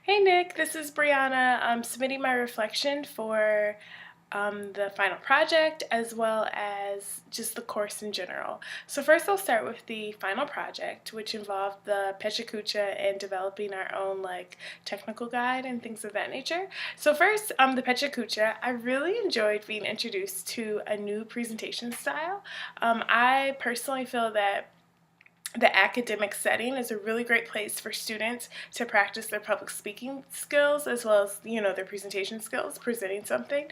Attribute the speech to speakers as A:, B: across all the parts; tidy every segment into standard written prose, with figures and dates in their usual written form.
A: Hey Nick, this is Brianna. I'm submitting my reflection for the final project as well as just the course in general. So first I'll start with the final project, which involved the Pecha Kucha and developing our own technical guide and things of that nature. So first, the Pecha Kucha, I really enjoyed being introduced to a new presentation style. I personally feel that the academic setting is a really great place for students to practice their public speaking skills as well as their presentation skills, presenting something.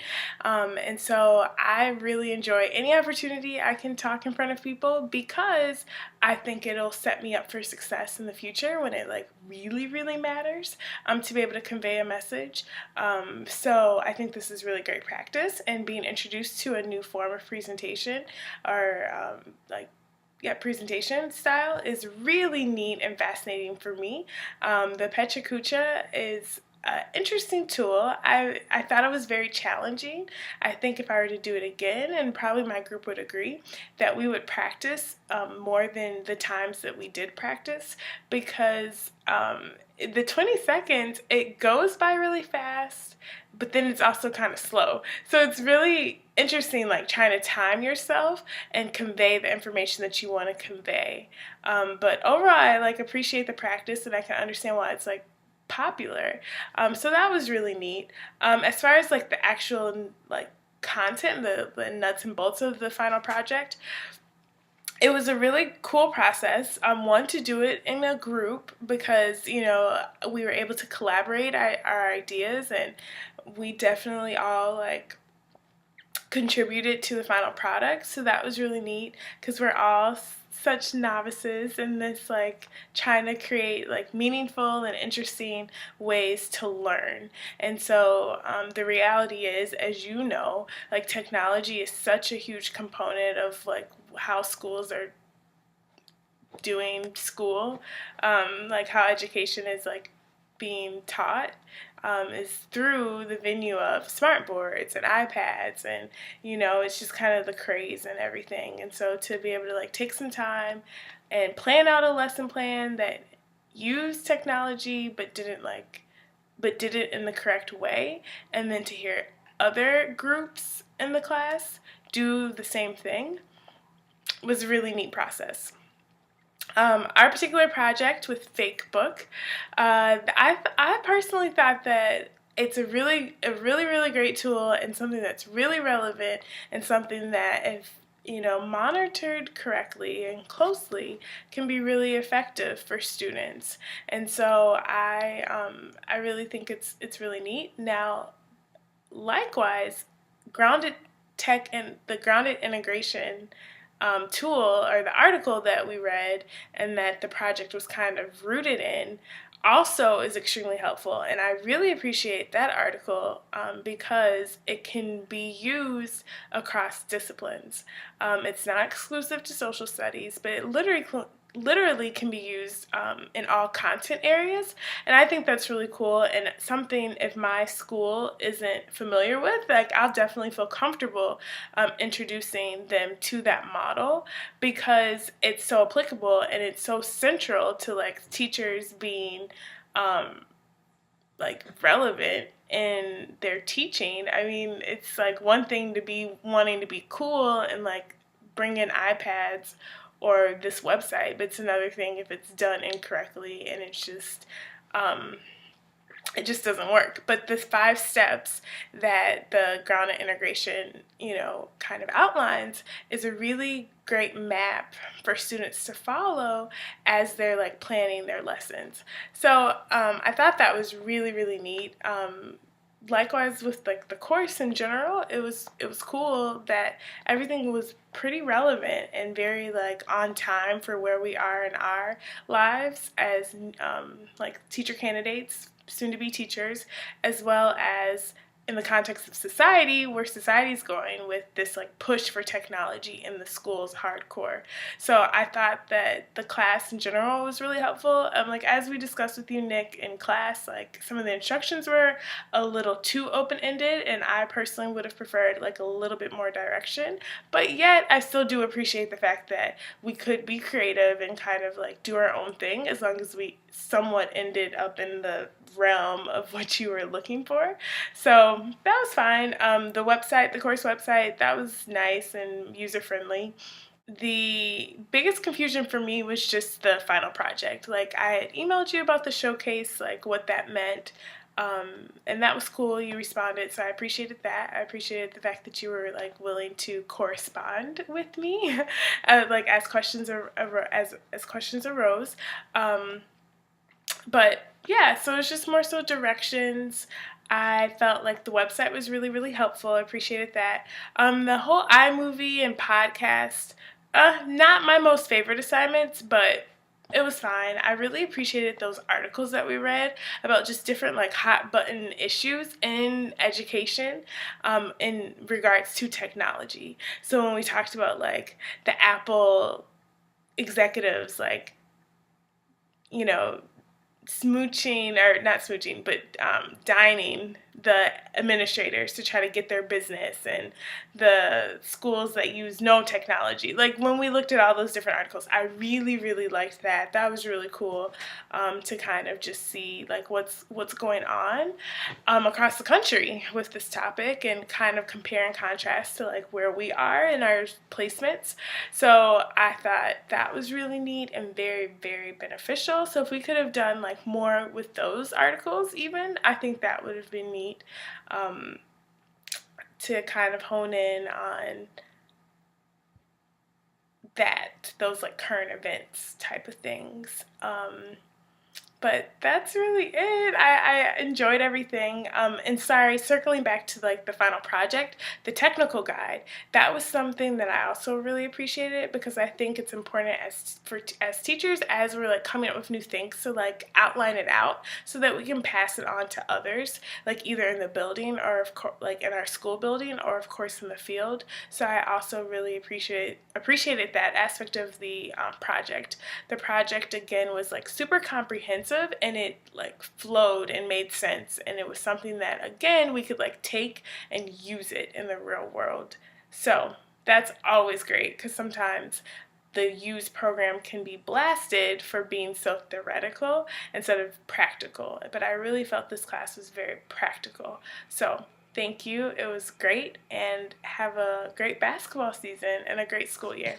A: And so I really enjoy any opportunity I can talk in front of people because I think it'll set me up for success in the future when it really matters, to be able to convey a message. So I think this is really great practice, and being introduced to a new form of presentation or presentation style is really neat and fascinating for me. The Pecha Kucha is an interesting tool. I thought it was very challenging. I think if I were to do it again, and probably my group would agree, that we would practice more than the times that we did practice, because the 20 seconds, it goes by really fast, but then it's also kind of slow. So it's really interesting, trying to time yourself and convey the information that you want to convey. But overall, I appreciate the practice, and I can understand why it's popular. So that was really neat. As far as the actual content, the nuts and bolts of the final project, it was a really cool process. One, to do it in a group because, we were able to collaborate our ideas, and we definitely all contributed to the final product. So that was really neat because we're all such novices in this trying to create meaningful and interesting ways to learn. And so the reality is, as you know, technology is such a huge component of how schools are doing school, how education is being taught, is through the venue of smart boards and iPads, and it's just kind of the craze and everything. And so to be able to take some time and plan out a lesson plan that used technology but did it in the correct way, and then to hear other groups in the class do the same thing, was a really neat process. Our particular project with Fake Book, I personally thought that it's a really great tool, and something that's really relevant, and something that, if monitored correctly and closely, can be really effective for students. And so I really think it's really neat. Now, likewise, grounded tech and the grounded integration tool, or the article that we read and that the project was kind of rooted in, also is extremely helpful. And I really appreciate that article because it can be used across disciplines. It's not exclusive to social studies, but it literally can be used in all content areas, and I think that's really cool, and something, if my school isn't familiar with, I'll definitely feel comfortable introducing them to that model, because it's so applicable and it's so central to teachers being relevant in their teaching. I mean, it's one thing to be wanting to be cool and bring in iPads or this website, but it's another thing if it's done incorrectly, and it just doesn't work. But the 5 steps that the grounded integration, kind of outlines, is a really great map for students to follow as they're planning their lessons. So I thought that was really neat. Likewise with the course in general, it was cool that everything was pretty relevant and very on time for where we are in our lives as teacher candidates, soon to be teachers, as well as in the context of society, where society's going with this push for technology in the schools hardcore. So I thought that the class in general was really helpful. As we discussed with you, Nick, in class, some of the instructions were a little too open-ended, and I personally would have preferred a little bit more direction. But yet I still do appreciate the fact that we could be creative and kind of do our own thing, as long as we somewhat ended up in the realm of what you were looking for. So that was fine. The course website, that was nice and user friendly. The biggest confusion for me was just the final project. Like, I had emailed you about the showcase, like what that meant. And that was cool. You responded, so I appreciated that. I appreciated the fact that you were like willing to correspond with me, like as questions as questions arose. Um, but yeah, so it's just more so directions. I felt like the website was really, really helpful. I appreciated that. The whole iMovie and podcast, not my most favorite assignments, but it was fine. I really appreciated those articles that we read about just different like hot button issues in education, in regards to technology. So when we talked about like the Apple executives, like, you know, smooching, or not smooching, but dining the administrators to try to get their business, and the schools that use no technology. Like, when we looked at all those different articles, I really, really liked that. That was really cool, to kind of just see like what's going on across the country with this topic, and kind of compare and contrast to like where we are in our placements. So I thought that was really neat and very, very beneficial. So if we could have done like more with those articles, even, I think that would have been neat, um, to kind of hone in on those like current events type of things. But that's really it. I enjoyed everything. And sorry, circling back to like the final project, the technical guide, that was something that I also really appreciated, because I think it's important as teachers, as we're like coming up with new things, to like outline it out so that we can pass it on to others, like either in the building, or of course like in our school building, or of course in the field. So I also really appreciated that aspect of the project. The project again was like super comprehensive, and it like flowed and made sense, and it was something that again we could like take and use it in the real world. So that's always great, because sometimes the use program can be blasted for being so theoretical instead of practical, but I really felt this class was very practical. So thank you, it was great, and have a great basketball season and a great school year.